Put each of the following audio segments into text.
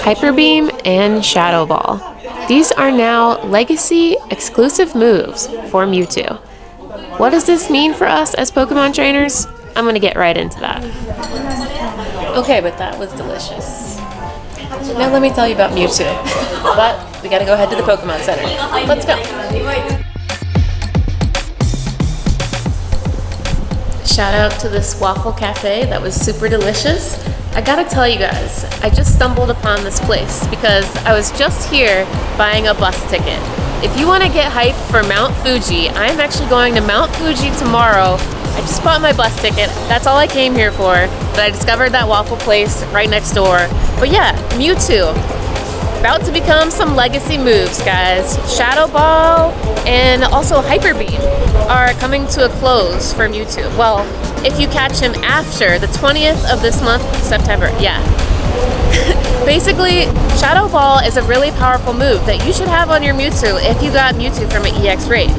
HYPERBEAM and Shadow Ball. These are now legacy exclusive moves for Mewtwo. What does this mean for us as Pokemon trainers? I'm gonna get right into that. Okay, but that was delicious. Now let me tell you about Mewtwo. But we gotta go ahead to the Pokemon Center. Let's go. Shout out to this waffle cafe that was super delicious. I gotta tell you guys, I just stumbled upon this place because I was just here buying a bus ticket. If you want to get hyped for Mount Fuji, I'm actually going to Mount Fuji tomorrow. I just bought my bus ticket. That's all I came here for. But I discovered that waffle place right next door. But yeah, Mewtwo. About to become some legacy moves, guys. Shadow Ball and also HYPERBEAM are coming to a close for Mewtwo. Well, if you catch him after the 20th of this month, September, yeah. Basically, Shadow Ball is a really powerful move that you should have on your Mewtwo if you got Mewtwo from an EX raid.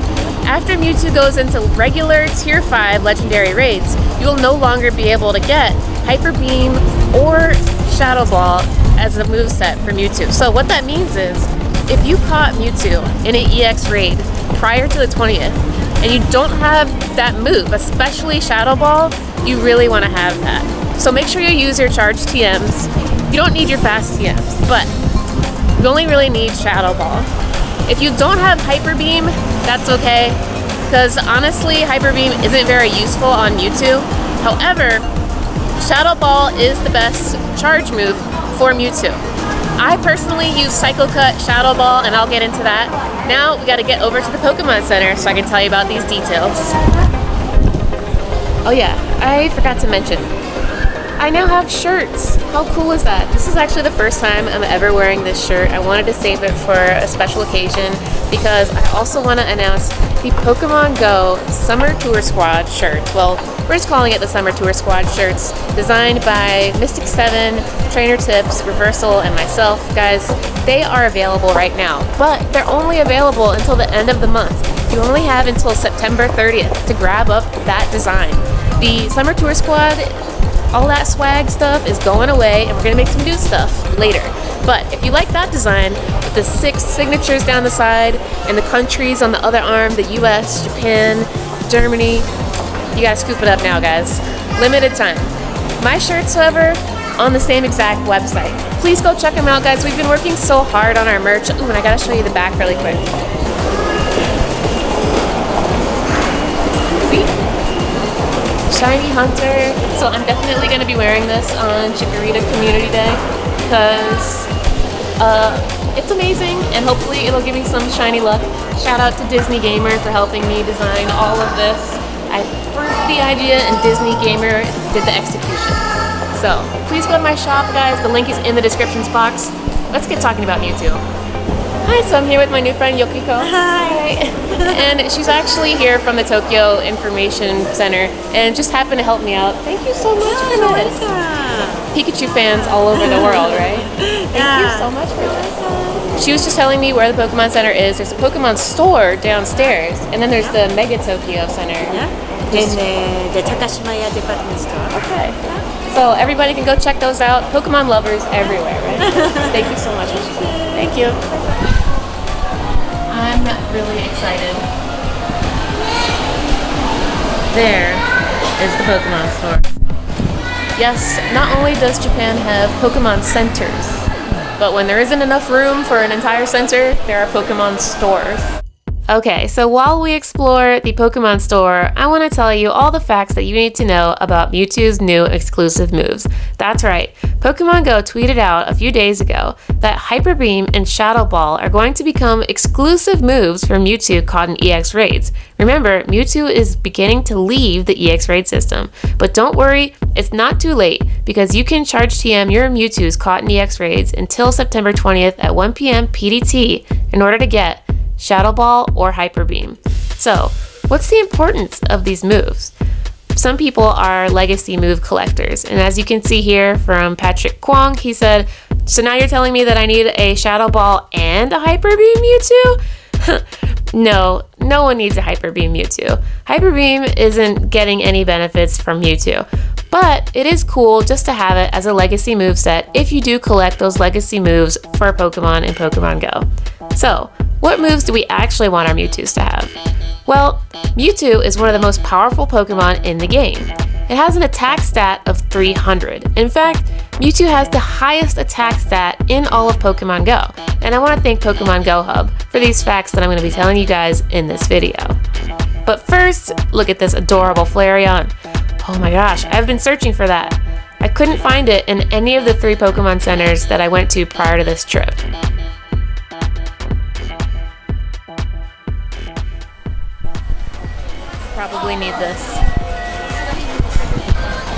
After Mewtwo goes into regular Tier 5 Legendary raids, you will no longer be able to get HYPERBEAM or Shadow Ball as a moveset for Mewtwo. So what that means is, if you caught Mewtwo in an EX raid prior to the 20th, and you don't have that move, especially Shadow Ball, you really want to have that. So make sure you use your charged TMs. You don't need your fast TMs, but you only really need Shadow Ball. If you don't have HYPERBEAM, that's okay, because honestly, HYPERBEAM isn't very useful on Mewtwo. However, Shadow Ball is the best charge move for Mewtwo. I personally use Cycle Cut, Shadow Ball, and I'll get into that. Now we gotta get over to the Pokemon Center so I can tell you about these details. Oh yeah, I forgot to mention, I now have shirts. How cool is that? This is actually the first time I'm ever wearing this shirt. I wanted to save it for a special occasion because I also want to announce the Pokemon Go Summer Tour Squad shirt. Well, we're just calling it the Summer Tour Squad shirts, designed by Mystic7, Trainer Tips, Reversal, and myself. Guys, they are available right now, but they're only available until the end of the month. You only have until September 30th to grab up that design. The Summer Tour Squad, all that swag stuff is going away, and we're gonna make some new stuff later. But if you like that design with the 6 signatures down the side and the countries on the other arm, the US, Japan, Germany, you gotta scoop it up now, guys. Limited time. My shirts, however, on the same exact website. Please go check them out, guys. We've been working so hard on our merch. Ooh, and I gotta show you the back really quick. See? Shiny Hunter. So I'm definitely going to be wearing this on Chikorita Community Day because it's amazing, and hopefully it'll give me some shiny luck. Shout out to Disney Gamer for helping me design all of this. I birthed the idea and Disney Gamer did the execution. So please go to my shop, guys. The link is in the description box. Let's get talking about Mewtwo. Hi, so I'm here with my new friend Yokiko. Hi. And she's actually here from the Tokyo Information Center and just happened to help me out. Thank you so much for this. Pikachu fans all over the world, right? Thank you so much for this. She was just telling me where the Pokemon Center is. There's a Pokemon store downstairs, and then there's the Mega Tokyo Center. In the Takashimaya department store. Okay. So everybody can go check those out. Pokemon lovers everywhere, right? Thank you so much. Thank you. I'm really excited. There is the Pokemon store. Yes, not only does Japan have Pokemon centers, but when there isn't enough room for an entire center, there are Pokemon stores. Okay, so while we explore the Pokemon store, I want to tell you all the facts that you need to know about Mewtwo's new exclusive moves. That's right, Pokemon Go tweeted out a few days ago that HYPERBEAM and Shadow Ball are going to become exclusive moves for Mewtwo caught in EX raids. Remember, Mewtwo is beginning to leave the EX raid system, but don't worry, it's not too late because you can charge TM your Mewtwo's caught in EX raids until September 20th at 1 p.m. PDT in order to get Shadow Ball or HYPERBEAM. So, what's the importance of these moves? Some people are legacy move collectors, and as you can see here from Patrick Kwong, he said, so now you're telling me that I need a Shadow Ball and a HYPERBEAM Mewtwo? No one needs a HYPERBEAM Mewtwo. HYPERBEAM isn't getting any benefits from Mewtwo. But it is cool just to have it as a legacy moveset if you do collect those legacy moves for Pokemon in Pokemon Go. So, what moves do we actually want our Mewtwo's to have? Well, Mewtwo is one of the most powerful Pokemon in the game. It has an attack stat of 300. In fact, Mewtwo has the highest attack stat in all of Pokemon Go. And I want to thank Pokemon Go Hub for these facts that I'm going to be telling you guys in this video. But first, look at this adorable Flareon. Oh my gosh, I've been searching for that. I couldn't find it in any of the 3 Pokemon centers that I went to prior to this trip. Probably need this.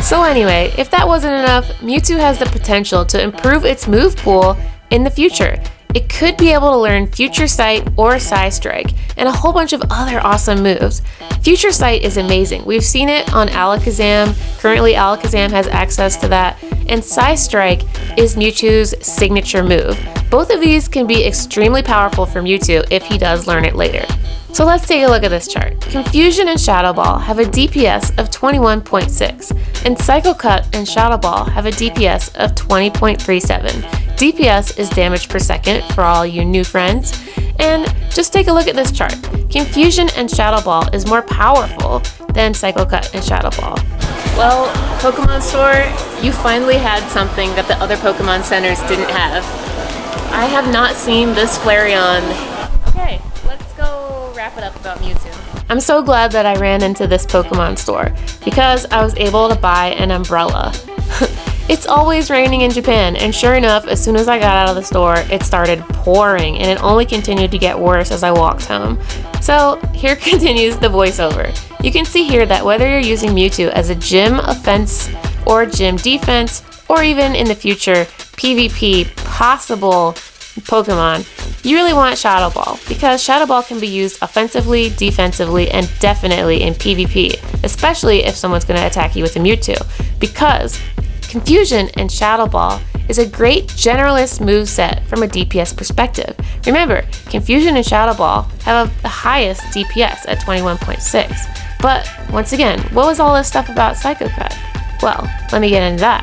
So anyway, if that wasn't enough, Mewtwo has the potential to improve its move pool in the future. It could be able to learn Future Sight or Psystrike, and a whole bunch of other awesome moves. Future Sight is amazing. We've seen it on Alakazam. Currently, Alakazam has access to that. And Psystrike is Mewtwo's signature move. Both of these can be extremely powerful for Mewtwo if he does learn it later. So let's take a look at this chart. Confusion and Shadow Ball have a DPS of 21.6, and Psycho Cut and Shadow Ball have a DPS of 20.37. DPS is damage per second for all you new friends. And just take a look at this chart. Confusion and Shadow Ball is more powerful than Psycho Cut and Shadow Ball. Well, Pokemon Store, you finally had something that the other Pokemon centers didn't have. I have not seen this Flareon. Okay, let's go wrap it up about Mewtwo. I'm so glad that I ran into this Pokemon Store because I was able to buy an umbrella. It's always raining in Japan, and sure enough, as soon as I got out of the store, it started pouring, and it only continued to get worse as I walked home. So here continues the voiceover. You can see here that whether you're using Mewtwo as a gym offense or gym defense, or even in the future PvP possible Pokemon, you really want Shadow Ball, because Shadow Ball can be used offensively, defensively, and definitely in PvP, especially if someone's going to attack you with a Mewtwo, because Confusion and Shadow Ball is a great generalist moveset from a DPS perspective. Remember, Confusion and Shadow Ball have the highest DPS at 21.6. But once again, what was all this stuff about Psycho Cut? Well, let me get into that.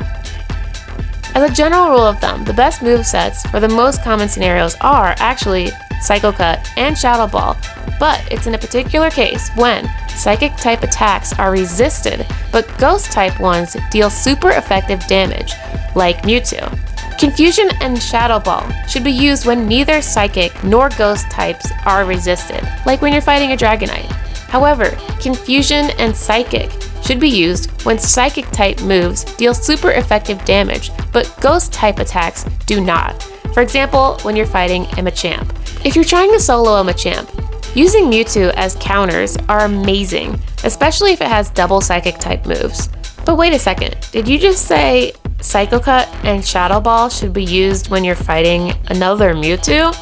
As a general rule of thumb, the best movesets for the most common scenarios are actually Psycho Cut and Shadow Ball, but it's in a particular case when Psychic type attacks are resisted, but Ghost type ones deal super effective damage, like Mewtwo. Confusion and Shadow Ball should be used when neither Psychic nor Ghost types are resisted, like when you're fighting a Dragonite. However, Confusion and Psychic should be used when Psychic type moves deal super effective damage, but Ghost type attacks do not. For example, when you're fighting a Machamp. If you're trying to solo a Machamp, using Mewtwo as counters are amazing, especially if it has double Psychic type moves. But wait a second, did you just say Psycho Cut and Shadow Ball should be used when you're fighting another Mewtwo?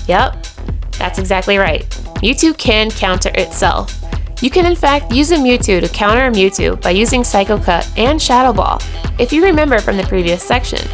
Yep, that's exactly right. Mewtwo can counter itself. You can in fact use a Mewtwo to counter a Mewtwo by using Psycho Cut and Shadow Ball. If you remember from the previous section,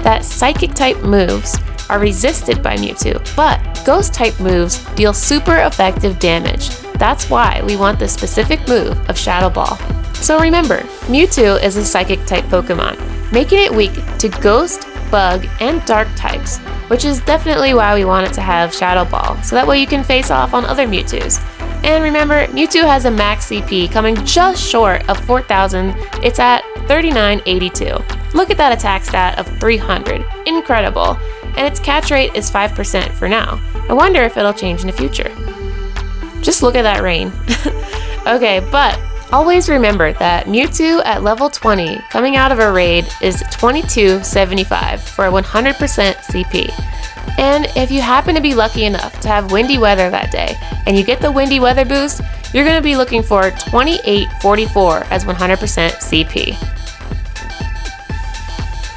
that Psychic type moves are resisted by Mewtwo, but Ghost type moves deal super effective damage. That's why we want the specific move of Shadow Ball. So remember, Mewtwo is a Psychic type Pokemon, making it weak to Ghost, Bug, and Dark types, which is definitely why we want it to have Shadow Ball, so that way you can face off on other Mewtwo's. And remember, Mewtwo has a max CP coming just short of 4,000, it's at 3982. Look at that attack stat of 300, incredible. And its catch rate is 5% for now. I wonder if it'll change in the future. Just look at that rain. Okay, but always remember that Mewtwo at level 20 coming out of a raid is 2275 for a 100% CP. And if you happen to be lucky enough to have windy weather that day and you get the windy weather boost, you're going to be looking for 2844 as 100% CP.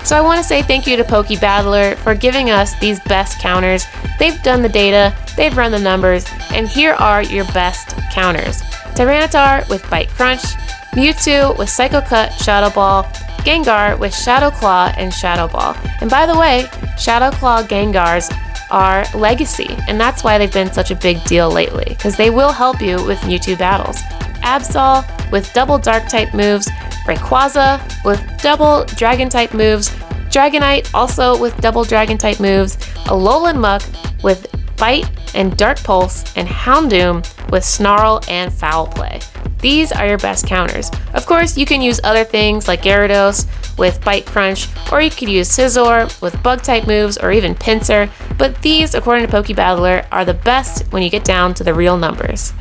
So I want to say thank you to PokeBattler for giving us these best counters. They've done the data, they've run the numbers, and here are your best counters. Tyranitar with Bite Crunch, Mewtwo with Psycho Cut, Shadow Ball, Gengar with Shadow Claw and Shadow Ball. And by the way, Shadow Claw Gengars are legacy, and that's why they've been such a big deal lately, because they will help you with Mewtwo battles. Absol, with double dark type moves, Rayquaza with double dragon type moves, Dragonite also with double dragon type moves, Alolan Muck with Bite and Dark Pulse, and Houndoom with Snarl and Foul Play. These are your best counters. Of course, you can use other things like Gyarados with Bite Crunch, or you could use Scizor with Bug type moves, or even Pinsir, but these, according to PokeBattler, are the best when you get down to the real numbers.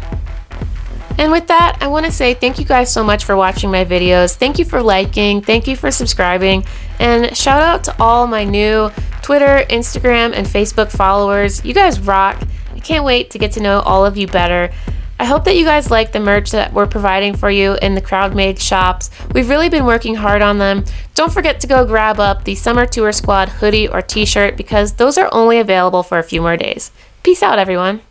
And with that, I want to say thank you guys so much for watching my videos. Thank you for liking, thank you for subscribing, and shout out to all my new Twitter, Instagram, and Facebook followers. You guys rock. I can't wait to get to know all of you better. I hope that you guys like the merch that we're providing for you in the Crowd-Made shops. We've really been working hard on them. Don't forget to go grab up the Summer Tour Squad hoodie or t-shirt because those are only available for a few more days. Peace out, everyone.